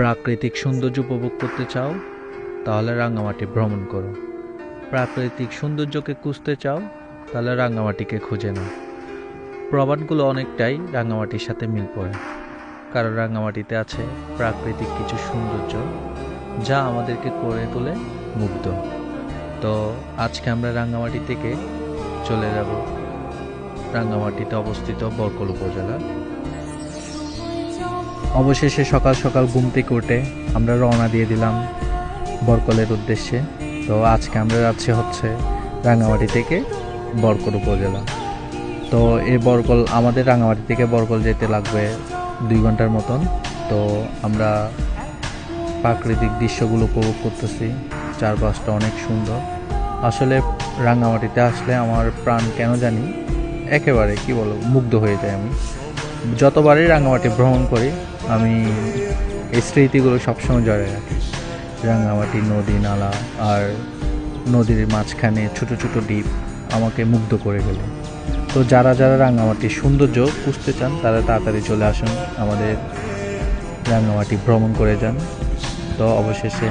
প্রাকৃতিক সৌন্দর্য উপভোগ করতে চাও তাহলে রাঙ্গামাটি ভ্রমণ করো। প্রাকৃতিক সৌন্দর্যকে খুঁজতে চাও তাহলে রাঙ্গামাটিকে খুঁজে নাও। প্রবাদগুলো অনেকটাই রাঙ্গামাটির সাথে মিল পড়ে, কারণ রাঙ্গামাটিতে আছে প্রাকৃতিক কিছু সৌন্দর্য যা আমাদেরকে করে তোলে মুগ্ধ। তো আজকে আমরা রাঙ্গামাটি থেকে চলে যাব রাঙ্গামাটিতে অবস্থিত বরকল উপজেলা। অবশেষে সকাল সকাল ঘুম থেকে উঠে আমরা রওনা দিয়ে দিলাম বরকলের উদ্দেশ্যে। তো আজকে আমরা যাচ্ছি হচ্ছে রাঙ্গামাটি থেকে বরকল উপজেলা। তো এই বরকল আমাদের রাঙ্গামাটি থেকে বরকল যেতে লাগবে 2 ঘন্টার মতন। তো আমরা প্রাকৃতিক দৃশ্যগুলো উপভোগ করতেছি, চারপাশটা অনেক সুন্দর। আসলে রাঙ্গামাটিতে আসলে আমার প্রাণ কেন জানি একেবারে মুগ্ধ হয়ে যায়। আমি যতবারই রাঙ্গামাটি ভ্রমণ করি আমি এই স্মৃতিগুলো সবসময় জড়িয়ে রাখি। রাঙ্গামাটি নদী নালা আর নদীর মাঝখানে ছোট ছোট দ্বীপ আমাকে মুগ্ধ করে গেল। তো যারা যারা রাঙ্গামাটির সৌন্দর্য খুঁজতে চান তারা তাড়াতাড়ি চলে আসুন, আমাদের রাঙ্গামাটি ভ্রমণ করে যান। তো অবশেষে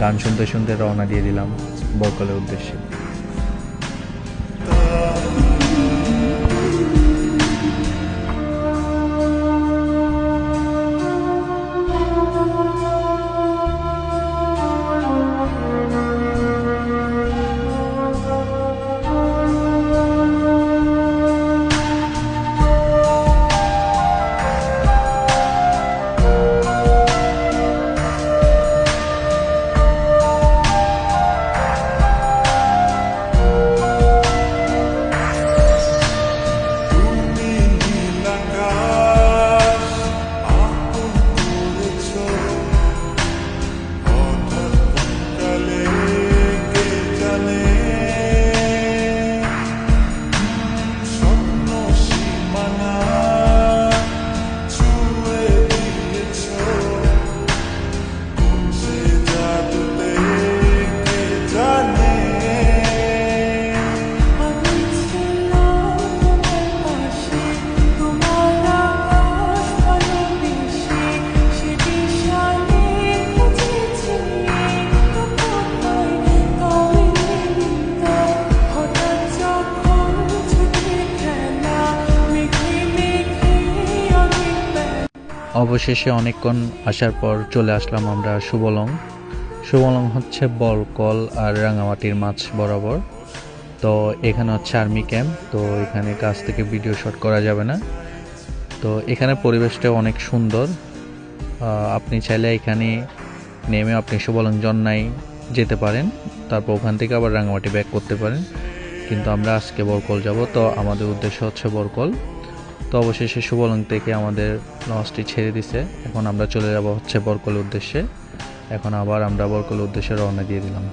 গান শুনতে শুনতে রওনা দিয়ে দিলাম বরকলের উদ্দেশ্যে। অবশেষে অনেকক্ষণ আসার পর চলে আসলাম আমরা সুবলং। সুবলং হচ্ছে বরকল আর রাঙ্গামাটির মাঝ বরাবর। তো এখানে হচ্ছে আর্মি ক্যাম্প। তো এখানে কাছ থেকে ভিডিও শট করা যাবে না। তো এখানে পরিবেশটা অনেক সুন্দর। আপনি চাইলে এখানে নেমে আপনি সুবলং জন্নাই যেতে পারেন, তারপর ওখান থেকে আবার রাঙ্গামাটি ব্যাক করতে পারেন। কিন্তু আমরা আজকে বরকল যাব, তো আমাদের উদ্দেশ্য হচ্ছে বরকল। তো অবশেষে সুবলং থেকে আমাদের লঞ্চটি ছেড়ে দিছে। এখন আমরা চলে যাব হচ্ছে বরকলের উদ্দেশ্যে। এখন আবার আমরা বরকলের উদ্দেশ্যে রওনা দিয়ে দিলাম।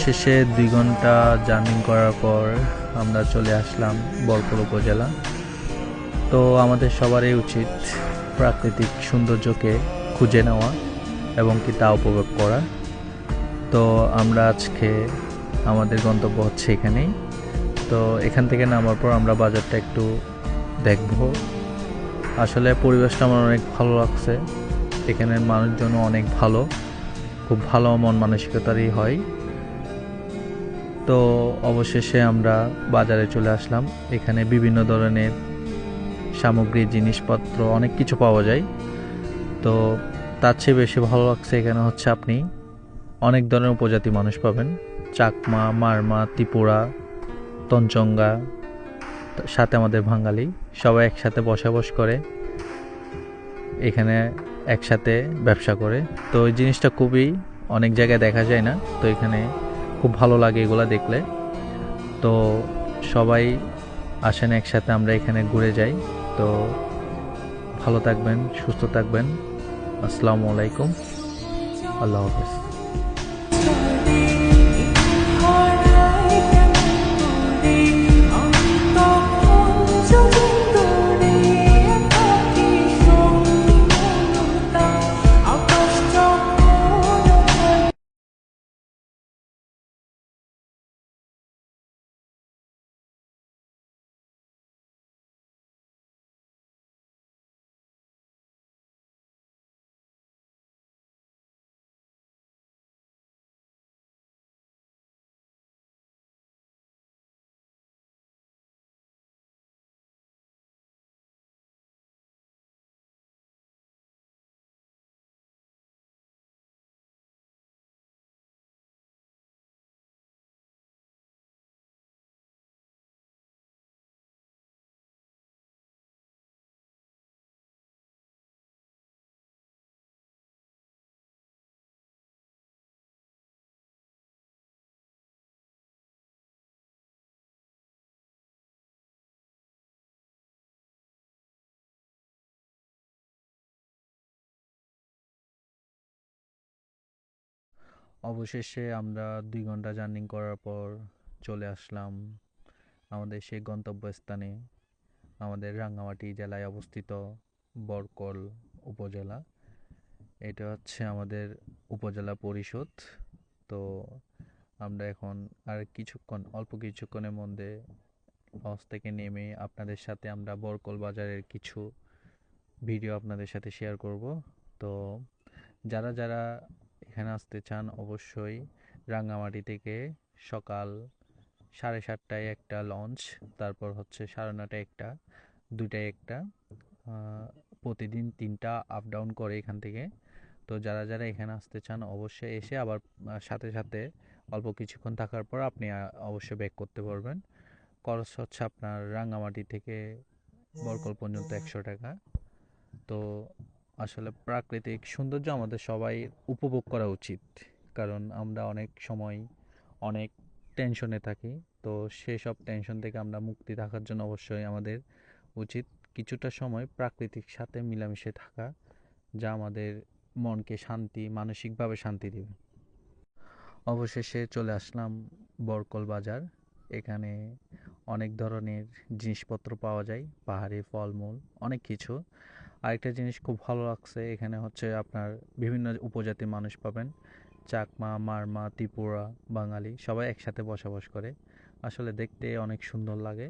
অবশেষে 2 ঘন্টা জার্নি করার পর আমরা চলে আসলাম বরকল উপজেলা। তো আমাদের সবারই উচিত প্রাকৃতিক সৌন্দর্যকে খুঁজে নেওয়া এবং কি তা উপভোগ করা। তো আমরা আজকে আমাদের গন্তব্য হচ্ছে এখানেই। তো এখান থেকে নামার পর আমরা বাজারটা একটু দেখব। আসলে পরিবেশটা আমার অনেক ভালো লাগছে, এখানের মানুষজন অনেক ভালো, খুব ভালো মন মানসিকতারই হয়। তো অবশেষে আমরা বাজারে চলে আসলাম। এখানে বিভিন্ন ধরনের সামগ্রী, জিনিসপত্র অনেক কিছু পাওয়া যায়। তো তার চেয়ে বেশি ভালো লাগছে এখানে হচ্ছে আপনি অনেক ধরনের উপজাতি মানুষ পাবেন। চাকমা, মারমা, ত্রিপুরা, তঞ্চঙ্গা, সাথে আমাদের বাঙালি, সবাই একসাথে বসবাস করে, এখানে একসাথে ব্যবসা করে। তো এই জিনিসটা খুবই অনেক জায়গায় দেখা যায় না, তো এখানে খুব ভালো লাগে এগুলা দেখলে। তো সবাই আসেন একসাথে, আমরা এখানে ঘুরে যাই। তো ভালো থাকবেন, সুস্থ থাকবেন। আসসালামু আলাইকুম, আল্লাহ হাফেজ। অবশেষে আমরা 2 ঘন্টা জার্নি করার পর চলে আসলাম আমাদের সেই গন্তব্যস্থানে, আমাদের রাঙ্গামাটি জেলায় অবস্থিত বরকল উপজেলা। এটা হচ্ছে আমাদের উপজেলা পরিষদ। তো আমরা এখন আর কিছুক্ষণ, অল্প কিছুক্ষণের মধ্যে লঞ্চ থেকে নেমে আপনাদের সাথে আমরা বরকল বাজারের কিছু ভিডিও আপনাদের সাথে শেয়ার করব। তো যারা যারা এখানে আসতে চান অবশ্যই রাঙ্গামাটি থেকে সকাল 7:30টায় একটা লঞ্চ, তারপর হচ্ছে 9:30টায় একটা, 2টায় একটা, প্রতিদিন 3টা আপ ডাউন করে এখান থেকে। তো যারা যারা এখানে আসতে চান অবশ্যই এসে আবার সাথে সাথে অল্প কিছুক্ষণ থাকার পর আপনি অবশ্যই ব্যাক করতে পারবেন। খরচ হচ্ছে আপনার রাঙ্গামাটি থেকে বরকল পর্যন্ত 100 টাকা। তো আসলে প্রাকৃতিক সৌন্দর্য আমাদের সবাই উপভোগ করা উচিত, কারণ আমরা অনেক সময় অনেক টেনশনে থাকি। তো সেই সব টেনশন থেকে আমরা মুক্তি থাকার জন্য অবশ্যই আমাদের উচিত কিছুটা সময় প্রাকৃতিক সাথে মিলেমিশে থাকা, যা আমাদের মনকে শান্তি, মানসিকভাবে শান্তি দেবে। অবশেষে চলে আসলাম বরকল বাজার। এখানে অনেক ধরনের জিনিসপত্র পাওয়া যায়, পাহাড়ি ফলমূল, অনেক কিছু। আরেকটা জিনিস খুব ভালো লাগছে, এখানে হচ্ছে আপনার বিভিন্ন উপজাতির মানুষ পাবেন। চাকমা, মারমা, ত্রিপুরা, বাঙালি সবাই একসাথে বসবাস করে। আসলে দেখতে অনেক সুন্দর লাগে।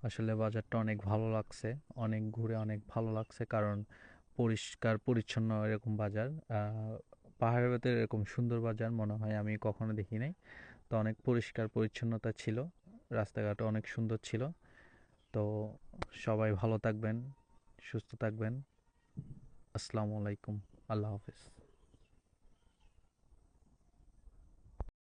আসলে বাজারটা অনেক ভালো লাগছে, অনেক ঘুরে অনেক ভালো লাগছে, কারণ পরিষ্কার পরিচ্ছন্ন এরকম বাজার, পাহাড়ের ভেতরে এরকম সুন্দর বাজার মনে হয় আমি কখনো দেখি নাই। তো অনেক পরিষ্কার পরিচ্ছন্নতা ছিল, রাস্তাঘাট অনেক সুন্দর ছিল। তো সবাই ভালো থাকবেন, সুস্থ থাকবেন। আসসালামু আলাইকুম, আল্লাহ হাফেজ।